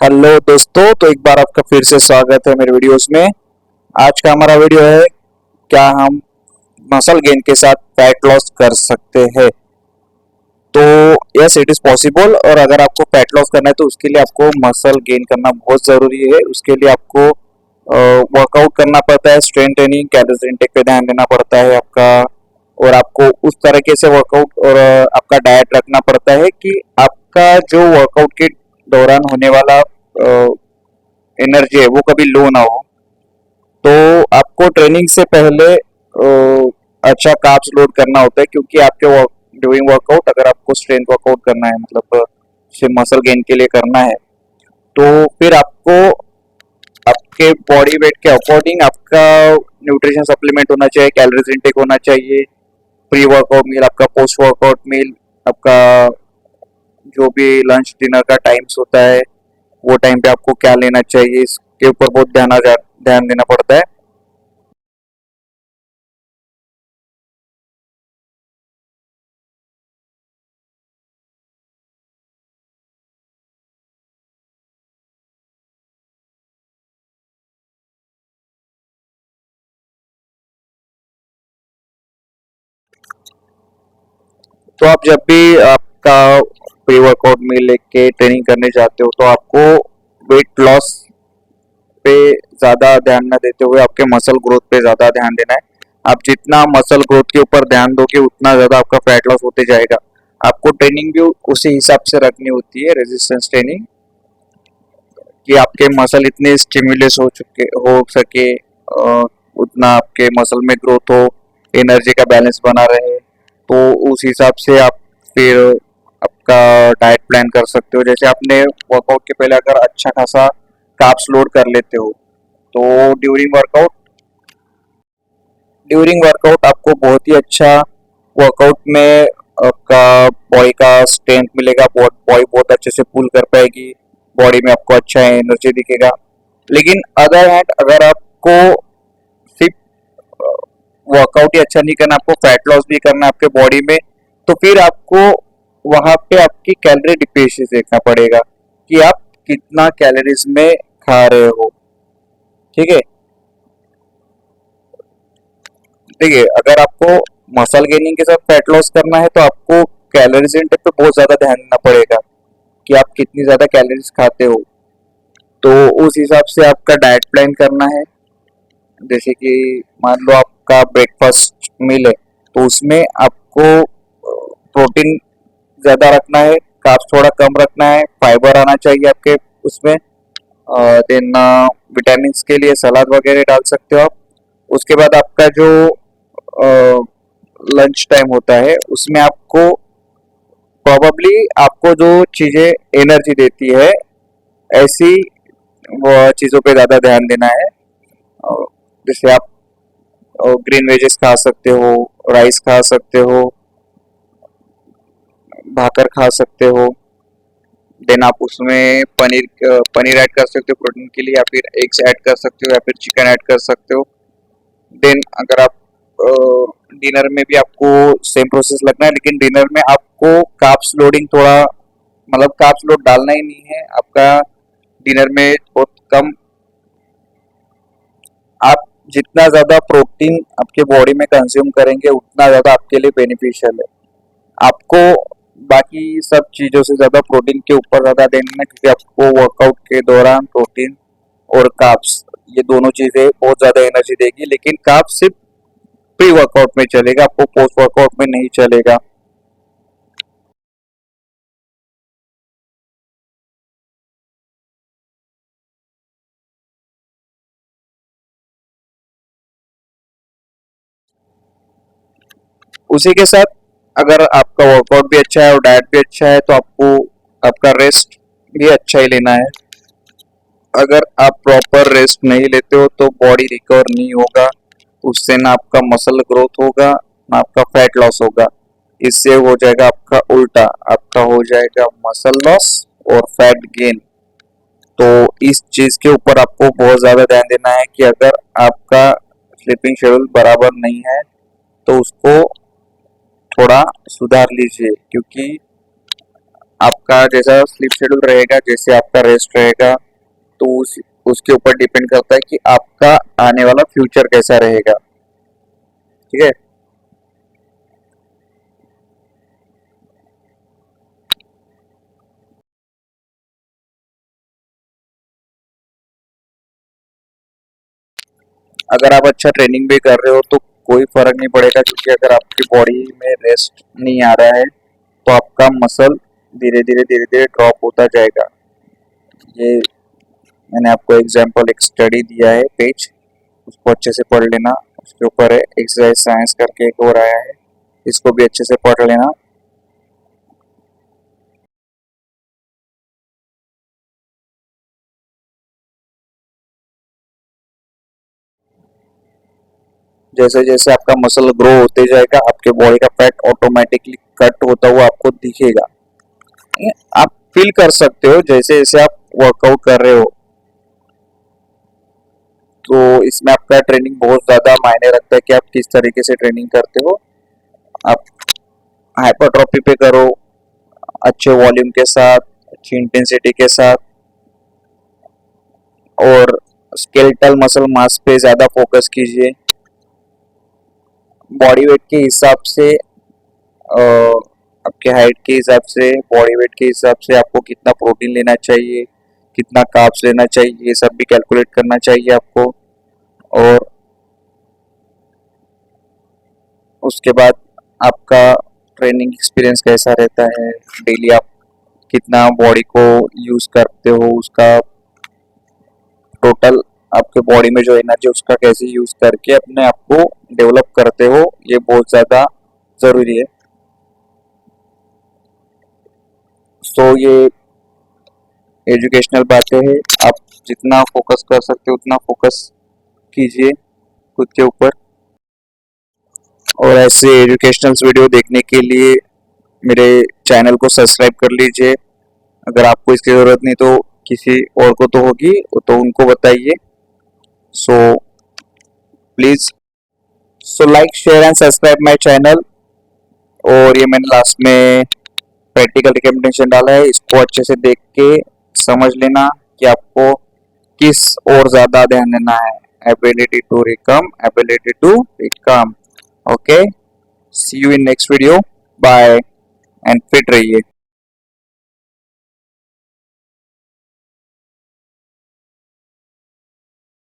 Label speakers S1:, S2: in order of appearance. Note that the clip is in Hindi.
S1: हेलो दोस्तों, तो एक बार आपका फिर से स्वागत है मेरे वीडियोस में। आज का हमारा वीडियो है, क्या हम मसल गेन के साथ फैट लॉस कर सकते हैं। तो यस, इट इज़ पॉसिबल। और अगर आपको फैट लॉस करना है तो उसके लिए आपको मसल गेन करना बहुत ज़रूरी है। उसके लिए आपको वर्कआउट करना पड़ता है, स्ट्रेंथ ट्रेनिंग, कैलोरी इनटेक पे ध्यान देना पड़ता है आपका। और आपको उस तरीके से वर्कआउट और आपका डाइट रखना पड़ता है कि आपका जो वर्कआउट के दौरान होने वाला एनर्जी है वो कभी लो ना हो। तो आपको ट्रेनिंग से पहले अच्छा कार्ब्स लोड करना होता है, क्योंकि आपके ड्यूरिंग वर्कआउट अगर आपको स्ट्रेंथ वर्कआउट करना है, मतलब सिर्फ मसल गेन के लिए करना है, तो फिर आपको आपके बॉडी वेट के अकॉर्डिंग आपका न्यूट्रिशन सप्लीमेंट होना चाहिए, कैलोरीज इनटेक होना चाहिए, प्री वर्कआउट मील, आपका पोस्ट वर्कआउट मील, आपका जो भी लंच डिनर का टाइम्स होता है वो टाइम पे आपको क्या लेना चाहिए, इसके ऊपर बहुत ध्यान देना पड़ता है। तो आप जब भी आपका प्री वर्कआउट मील लेके ट्रेनिंग करने जाते हो तो आपको वेट लॉस पे ज़्यादा ध्यान न देते हुए आपके मसल ग्रोथ पे ज़्यादा ध्यान देना है। आप जितना मसल ग्रोथ के ऊपर ध्यान दोगे उतना ज़्यादा आपका फैट लॉस होते जाएगा। आपको ट्रेनिंग भी उसी हिसाब से रखनी होती है, रेजिस्टेंस ट्रेनिंग, कि आपके मसल इतने स्टिमुलस हो सके, उतना आपके मसल में ग्रोथ हो, एनर्जी का बैलेंस बना रहे। तो उस हिसाब से आप फिर आपका डाइट प्लान कर सकते हो। जैसे आपने वर्कआउट के पहले अगर अच्छा खासा कार्ब्स लोड कर लेते हो, तो ड्यूरिंग वर्कआउट आपको बहुत ही अच्छा वर्कआउट में आपका बॉडी का स्ट्रेंथ मिलेगा, बॉडी बहुत अच्छे से पुल कर पाएगी, बॉडी में आपको अच्छा एनर्जी दिखेगा। लेकिन अदर हैंड अगर आपको सिर्फ वर्कआउट ही अच्छा नहीं करना, आपको फैट लॉस भी करना है आपके बॉडी में, तो फिर आपको वहां पे आपकी कैलोरी डिफिशिएंसी देखना पड़ेगा कि आप कितना कैलोरीज में खा रहे हो। ठीक है, देखिए, अगर आपको मसल गेनिंग के साथ फैट लॉस करना है तो आपको कैलोरीज इनटेक पे बहुत ज्यादा ध्यान देना पड़ेगा कि आप कितनी ज्यादा कैलोरीज खाते हो। तो उस हिसाब से आपका डाइट प्लान करना है। जैसे कि मान लो आपका ब्रेकफास्ट मील है, तो उसमें आपको प्रोटीन ज्यादा रखना है, कार्ब्स थोड़ा कम रखना है, फाइबर आना चाहिए आपके उसमें। देन विटामिन के लिए सलाद वगैरह डाल सकते हो आप। उसके बाद आपका जो लंच टाइम होता है उसमें आपको प्रोबेबली आपको जो चीजें एनर्जी देती है ऐसी वो चीजों पे ज्यादा ध्यान देना है। जैसे आप ग्रीन वेजेस खा सकते हो, राइस खा सकते हो, भाकर खा सकते हो। देन आप उसमें पनीर ऐड कर सकते हो प्रोटीन के लिए, या फिर एग्स ऐड कर सकते हो, या फिर चिकन ऐड कर सकते हो। देन अगर आप डिनर में भी आपको सेम प्रोसेस लगना है, लेकिन डिनर में आपको कार्ब्स लोडिंग थोड़ा, मतलब कार्ब्स लोड डालना ही नहीं है आपका डिनर में, बहुत कम। आप जितना ज्यादा प्रोटीन आपके बॉडी में कंज्यूम करेंगे उतना ज्यादा आपके लिए बेनिफिशियल है। आपको बाकी सब चीजों से ज्यादा प्रोटीन के ऊपर ज्यादा देना है, क्योंकि आपको वर्कआउट के दौरान प्रोटीन और कार्ब्स, ये दोनों चीजें बहुत ज्यादा एनर्जी देगी। लेकिन कार्ब्स सिर्फ प्री वर्कआउट में चलेगा, आपको पोस्ट वर्कआउट में नहीं चलेगा। उसी के साथ अगर आपका वर्कआउट भी अच्छा है और डाइट भी अच्छा है तो आपको आपका रेस्ट भी अच्छा ही लेना है। अगर आप प्रॉपर रेस्ट नहीं लेते हो तो बॉडी रिकवर नहीं होगा, उससे ना आपका मसल ग्रोथ होगा ना आपका फैट लॉस होगा। इससे हो जाएगा आपका उल्टा, आपका हो जाएगा मसल लॉस और फैट गेन। तो इस चीज के ऊपर आपको बहुत ज्यादा ध्यान देना है कि अगर आपका स्लीपिंग शेड्यूल बराबर नहीं है तो उसको थोड़ा सुधार लीजिए, क्योंकि आपका जैसा स्लीप शेड्यूल रहेगा, जैसे आपका रेस्ट रहेगा, तो उसके ऊपर डिपेंड करता है कि आपका आने वाला फ्यूचर कैसा रहेगा। ठीक है। अगर आप अच्छा ट्रेनिंग भी कर रहे हो तो कोई फर्क नहीं पड़ेगा, क्योंकि अगर आपकी बॉडी में रेस्ट नहीं आ रहा है तो आपका मसल धीरे धीरे ड्रॉप होता जाएगा। ये मैंने आपको एग्जांपल एक स्टडी दिया है पेज, उसको अच्छे से पढ़ लेना। उसके ऊपर है एक्सरसाइज साइंस करके एक और आया है, इसको भी अच्छे से पढ़ लेना। जैसे जैसे आपका मसल ग्रो होते जाएगा, आपके बॉडी का फैट ऑटोमेटिकली कट होता हुआ आपको दिखेगा। आप फील कर सकते हो जैसे जैसे आप वर्कआउट कर रहे हो। तो इसमें आपका ट्रेनिंग बहुत ज़्यादा मायने रखता है कि आप किस तरीके से ट्रेनिंग करते हो। आप हाइपरट्रॉफी पे करो, अच्छे वॉल्यूम के साथ, अच्छी इंटेंसिटी के साथ, और स्केलेटल मसल मास पे ज़्यादा फोकस कीजिए। बॉडी वेट के हिसाब से, आपके हाइट के हिसाब से, बॉडी वेट के हिसाब से आपको कितना प्रोटीन लेना चाहिए, कितना कार्ब्स लेना चाहिए, ये सब भी कैलकुलेट करना चाहिए आपको। और उसके बाद आपका ट्रेनिंग एक्सपीरियंस कैसा रहता है, डेली आप कितना बॉडी को यूज़ करते हो, उसका टोटल आपके बॉडी में जो एनर्जी उसका कैसे यूज़ करके अपने आप को डेवलप करते हो, ये बहुत ज़्यादा ज़रूरी है। सो ये एजुकेशनल बातें हैं, आप जितना फोकस कर सकते हो उतना फोकस कीजिए खुद के ऊपर। और ऐसे एजुकेशनल वीडियो देखने के लिए मेरे चैनल को सब्सक्राइब कर लीजिए। अगर आपको इसकी ज़रूरत नहीं तो किसी और को तो होगी, तो उनको बताइए। So please, so like share and subscribe my channel. और ये मैंने लास्ट में प्रैक्टिकल रिकमेंडेशन डाला है, इसको अच्छे से देख के समझ लेना कि आपको किस और ज़्यादा ध्यान देना है, ability to reckon, ability to reckon. Okay, see you in next video, bye, and fit रहिए।